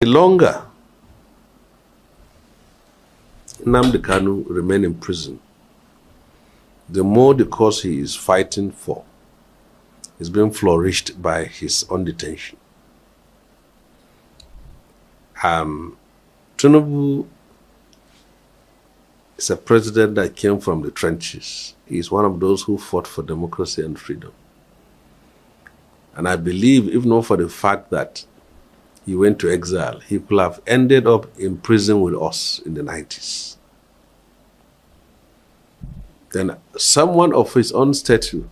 The longer Nnamdi Kanu remain in prison, the more the cause he is fighting for is being flourished by his own detention. Tinubu is a president that came from the trenches. He is one of those who fought for democracy and freedom. And I believe, if not for the fact that he went to exile, he could have ended up in prison with us in the 90s. Then someone of his own stature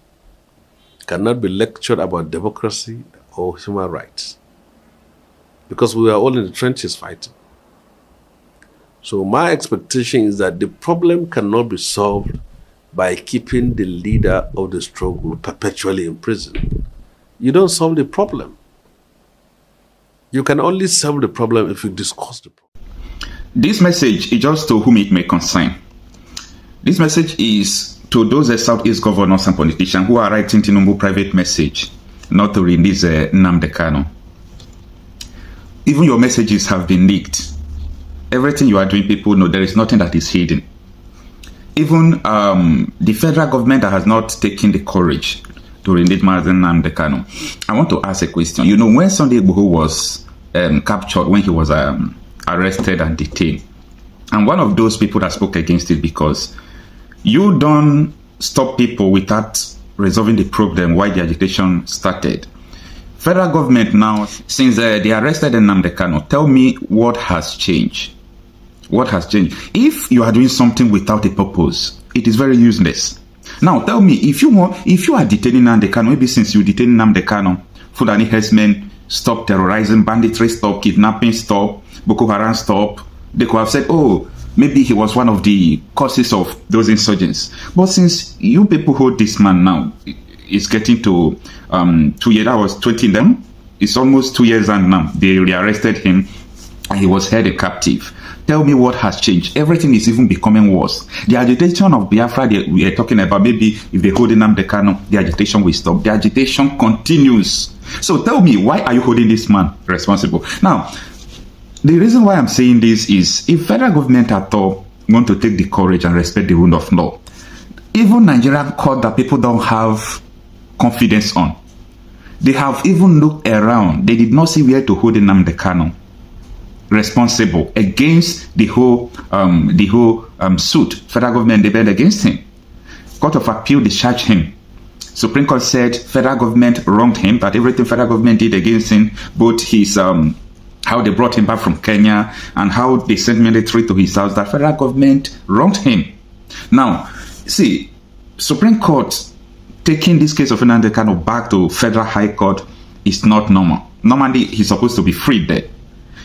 cannot be lectured about democracy or human rights, because we are all in the trenches fighting. So my expectation is that the problem cannot be solved by keeping the leader of the struggle perpetually in prison. You don't solve the problem. You can only solve the problem if you discuss the problem. This message is just to whom it may concern. This message is to those Southeast governors and politicians who are writing Tinubu private message, not to release Nnamdi Kanu. Even your messages have been leaked. Everything you are doing, people know there is nothing that is hidden. Even the federal government that has not taken the courage to release Nnamdi Kanu. I want to ask a question. You know, when Sunday Igboho was captured, when he was arrested and detained, I'm one of those people that spoke against it, because you don't stop people without resolving the problem why the agitation started. Federal government now, since they arrested Nnamdi Kanu, tell me what has changed. What has changed? If you are doing something without a purpose, it is very useless. Now tell me, if you are detaining Nnamdi Kanu, maybe since you detain Nnamdi Kanu, Fulani herdsmen stop terrorizing, banditry stop, kidnapping stop, Boko Haram stop, they could have said, oh, maybe he was one of the causes of those insurgents. But since you people hold this man now, it's getting to 2 years. That was 20 them. It's almost 2 years, and now they rearrested him and he was held captive. Tell me what has changed. Everything is even becoming worse. The agitation of Biafra we are talking about, maybe if they hold Nnamdi Kanu, the agitation will stop. The agitation continues. So tell me, why are you holding this man responsible? Now, the reason why I'm saying this is, if federal government at all want to take the courage and respect the rule of law, even Nigerian court that people don't have confidence on, they have even looked around. They did not see where to hold Nnamdi Kanu responsible against the whole suit federal government developed against him. Court of Appeal discharged him. Supreme Court said federal government wronged him, that everything federal government did against him, both his how they brought him back from Kenya and how they sent military to his house, that federal government wronged him. Now, see, Supreme Court taking this case of Nnamdi Kanu back to Federal High Court is not normal. Normally, he's supposed to be freed there.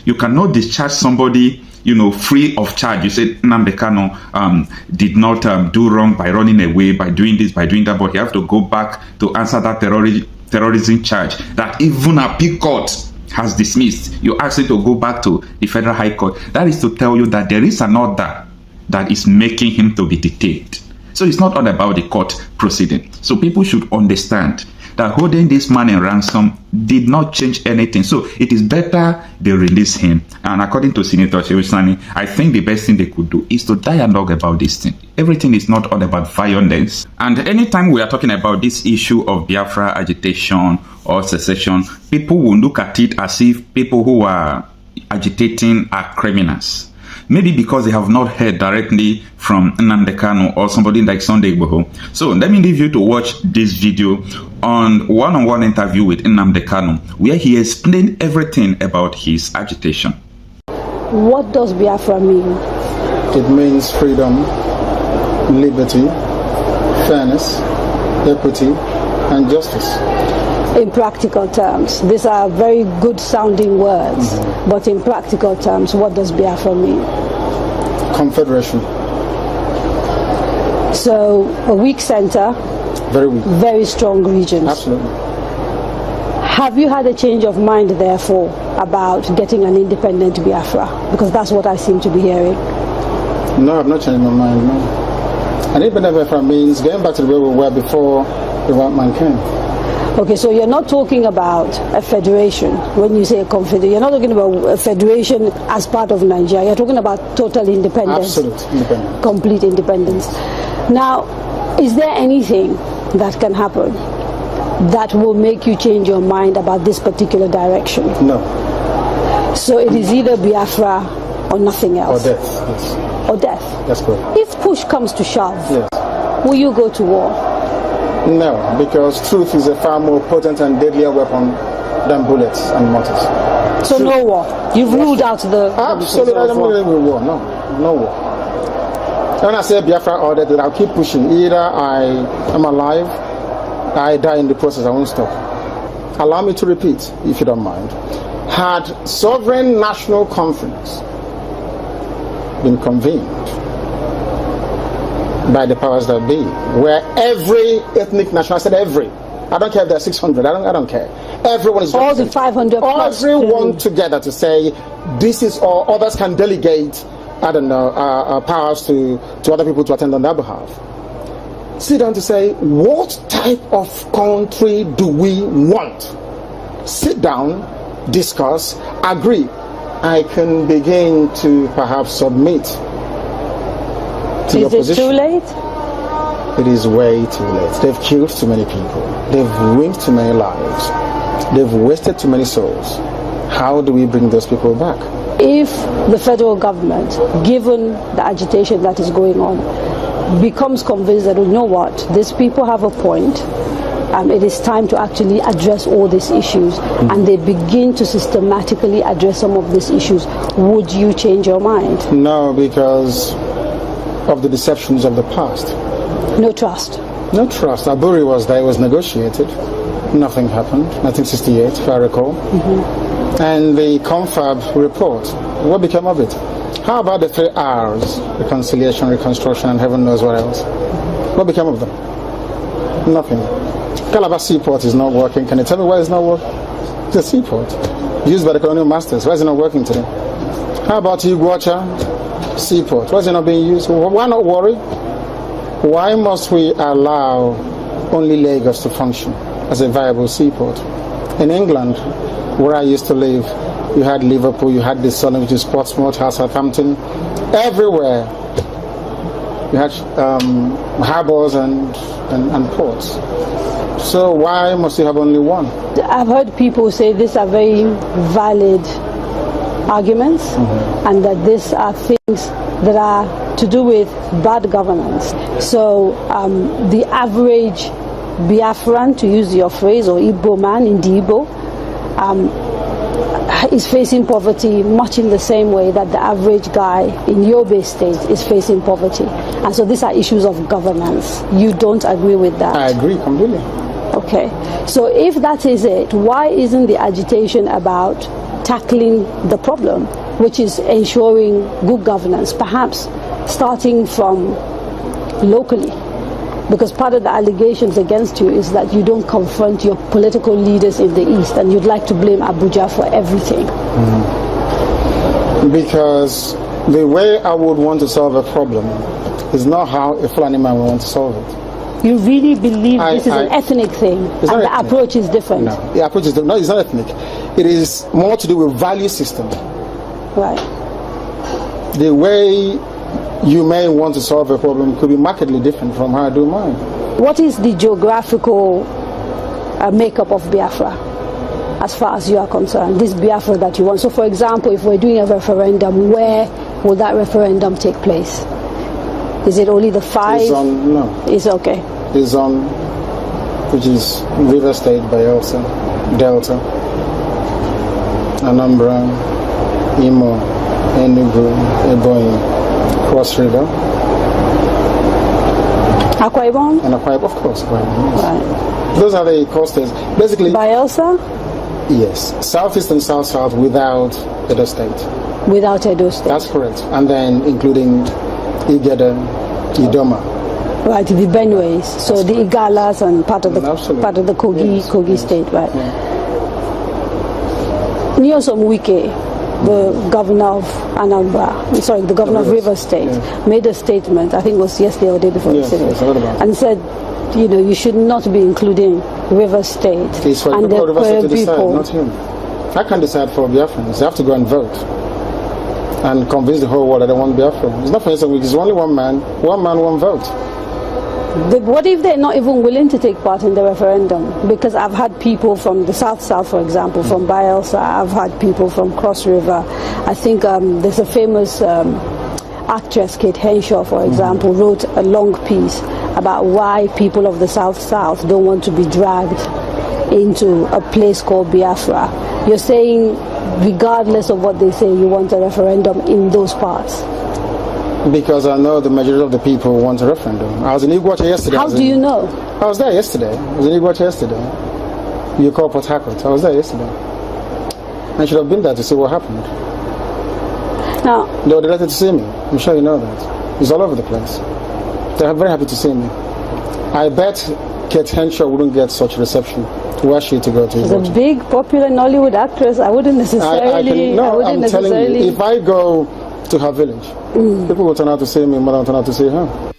You cannot discharge somebody, you know, free of charge. You said Nnamdi Kanu did not do wrong by running away, by doing this, by doing that, but you have to go back to answer that terrorism charge that even a Appeal Court has dismissed. You ask him to go back to the Federal High Court. That is to tell you that there is an order that is making him to be detained. So it's not all about the court proceeding. So people should understand that holding this man in ransom did not change anything. So it is better they release him. And according to Senator Shewsani, I think the best thing they could do is to dialogue about this thing. Everything is not all about violence. And anytime we are talking about this issue of Biafra agitation or secession, people will look at it as if people who are agitating are criminals. Maybe because they have not heard directly from Nnamdi Kanu or somebody like Sunday Igboho. So let me leave you to watch this video on one-on-one interview with Nnamdi Kanu, where he explained everything about his agitation. What does Biafra mean? It means freedom, liberty, fairness, equity, and justice. In practical terms, these are very good sounding words, but in practical terms, what does Biafra mean? Confederation. So a weak center, very weak, very strong regions. Absolutely. Have you had a change of mind, therefore, about getting an independent Biafra? Because that's what I seem to be hearing. No, I've not changed my mind, no. An independent Biafra means going back to where we were before the white man came. Okay, so you're not talking about a federation when you say a confederation. You're not talking about a federation as part of Nigeria. You're talking about total independence. Absolute independence. Complete independence. Now, is there anything that can happen that will make you change your mind about this particular direction? No. So it is either Biafra or nothing Or else. death. Yes. Or death. That's correct. If push comes to shove, Yes. will you go to war? No, because truth is a far more potent and deadlier weapon than bullets and mortars. So no war. You've ruled out the Absolutely, I don't believe in war. No, no war. When I say Biafra or death, I'll keep pushing. Either I am alive, I die in the process. I won't stop. Allow me to repeat, if you don't mind. Had sovereign national conference been convened by the powers that be, where every ethnic nation, I said every, I don't care if there are 600, I don't care. Everyone is all the 500 plus. everyone together to say this is all. Others can delegate, I don't know, powers to other people to attend on their behalf. Sit down to say, what type of country do we want? Sit down, discuss, agree. I can begin to perhaps submit to your position. Is it too late? It is way too late. They've killed too many people. They've ruined too many lives. They've wasted too many souls. How do we bring those people back? If the federal government, given the agitation that is going on, becomes convinced that, you know what, these people have a point, it is time to actually address all these issues, and they begin to systematically address some of these issues, would you change your mind? No, because of the deceptions of the past. No trust. No trust. Aburi was there, it was negotiated. Nothing happened. 1968, if I recall. And the confab report, what became of it? How about the 3 R's? Reconciliation, reconstruction, and heaven knows what else. What became of them? Nothing. Calabar Seaport is not working. Can you tell me why it's not working? It's a seaport used by the colonial masters. Why is it not working today? How about Iguacha Seaport? Why is it not being used? Why not worry? Why must we allow only Lagos to function as a viable seaport? In England, where I used to live, you had Liverpool, you had the Sun, which is Portsmouth, Southampton, everywhere. You had harbors and ports. So why must you have only one? I've heard people say these are very valid arguments, and that these are things that are to do with bad governance. So the average Biafran, to use your phrase, or Igbo man in the Igbo, is facing poverty much in the same way that the average guy in Yobe State is facing poverty. And so these are issues of governance. You don't agree with that? I agree completely. Okay. So if that is it, why isn't the agitation about tackling the problem, which is ensuring good governance, perhaps starting from locally? Because part of the allegations against you is that you don't confront your political leaders in the East, and you'd like to blame Abuja for everything. Because the way I would want to solve a problem is not how a Fulani man would want to solve it. You really believe this is an ethnic thing, and the ethnic. approach is different? No, the approach is different. No, it's not ethnic. It is more to do with value system. Right. The way you may want to solve a problem could be markedly different from how I do mine. What is the geographical makeup of Biafra, as far as you are concerned, this Biafra that you want? So for example, if we're doing a referendum, where will that referendum take place? Is it only the 5? It's on, no. It's okay. It's on, which is River State, Bayelsa, Delta, Anambra, Imo, Enugu, Ebonyi, Cross River, Akwa Ibom? and Akwa Ibom, of course. Akwa Ibom, yes. Right. Those are the coastal. Basically, Bayelsa? yes, southeast and south without Edo State. Without Edo State. That's correct. And then including Igede, Idoma. Right, the Benues, so the Igalas and part of the Kogi Yes. State, right? Yeah. Nyesom Wike, the governor of Anambra, sorry, the governor of River State, made a statement, I think it was yesterday or the day before Yes, yesterday, yes, I heard about it. and said you should not be including River State It's for and the people of River State to decide, people. not him. I can't decide for Biafrans. They have to go and vote and convince the whole world that they want Biafra. It's not for instance, it's only one man, one vote. What if they're not even willing to take part in the referendum? Because I've had people from the South, for example, from Bielsa. I've had people from Cross River. I think there's a famous actress, Kate Henshaw, for example, wrote a long piece about why people of the South don't want to be dragged into a place called Biafra. You're saying, regardless of what they say, you want a referendum in those parts? Because I know the majority of the people want a referendum. I was in Iguacha yesterday. How do you know? I was there yesterday. I was in Iguacha yesterday. You call Port Harcourt. I was there yesterday. I should have been there to see what happened. Now, They were delighted to see me. I'm sure you know that. It's all over the place. They're very happy to see me. I bet Kate Henshaw wouldn't get such reception were she to go to as Iguacha. a big popular Nollywood actress, I wouldn't necessarily. I'm telling you, if I go to her village, people will turn out to see me more than turn out to see her.